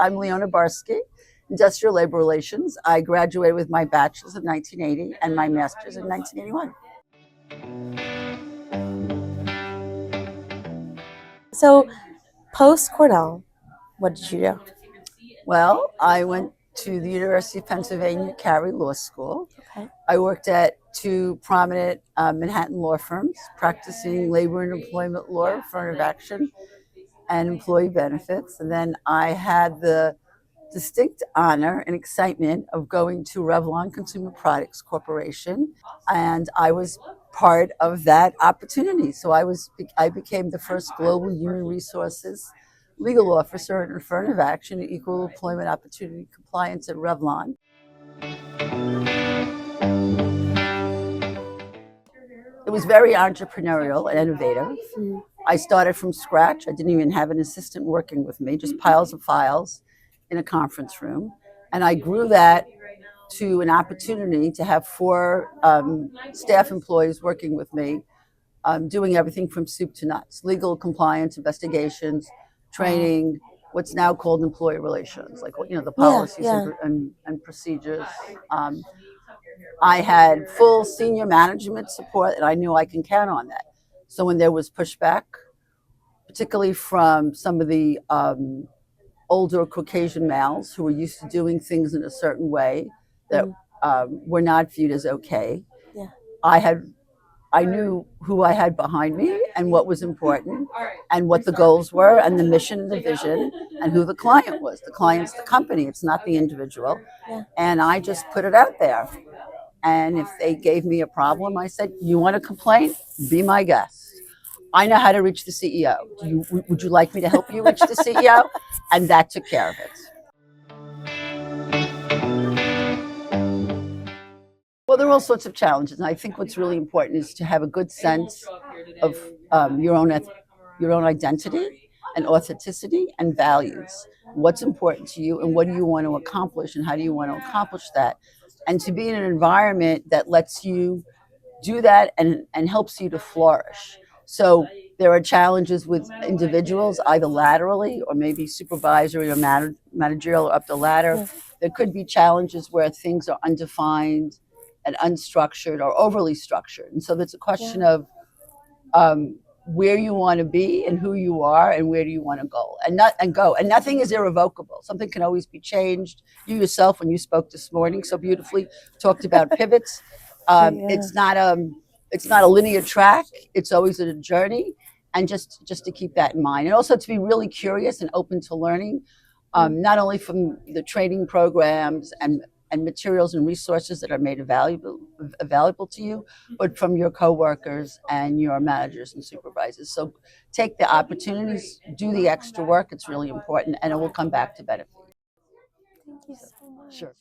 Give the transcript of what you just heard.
I'm Leona Barsky, Industrial Labor Relations. I graduated with my bachelor's in 1980 and my master's in 1981. So, post Cornell, what did you do? Well, I went to the University of Pennsylvania Carey Law School. Okay. I worked at two prominent Manhattan law firms, practicing labor and employment law, affirmative action, and employee benefits. And then I had the distinct honor and excitement of going to Revlon Consumer Products Corporation, and I was part of that opportunity. So I became the first global human resources legal officer in affirmative action and equal employment opportunity compliance at Revlon. It was very entrepreneurial and innovative. I started from scratch. I didn't even have an assistant working with me, just piles of files in a conference room. And I grew that to an opportunity to have four staff employees working with me, doing everything from soup to nuts: legal, compliance, investigations, training, what's now called employee relations, like the policies and procedures. I had full senior management support, and I knew I can count on that. So when there was pushback, particularly from some of the older Caucasian males who were used to doing things in a certain way that were not viewed as okay, I knew who I had behind me and what was important and what the goals were and the mission and the vision and who the client was. The client's the company, it's not the individual. And I just put it out there. And if they gave me a problem, I said, you want a complaint? Be my guest. I know how to reach the CEO. Would you like me to help you reach the CEO? And that took care of it. Well, there are all sorts of challenges. And I think what's really important is to have a good sense of your own identity and authenticity and values. What's important to you and what do you want to accomplish and how do you want to accomplish that? And to be in an environment that lets you do that and helps you to flourish. So there are challenges with individuals, either laterally or maybe supervisory or managerial or up the ladder. There could be challenges where things are undefined and unstructured or overly structured. And so there's a question of where you want to be and who you are and where do you want to go and nothing is irrevocable. Something can always be changed. You yourself, when you spoke this morning so beautifully, talked about pivots. It's not a linear track. It's always a journey, and just to keep that in mind, and also to be really curious and open to learning, not only from the training programs and materials and resources that are made available to you, but from your coworkers and your managers and supervisors. So take the opportunities, do the extra work. It's really important, and it will come back to benefit you. Thank you so much. Sure.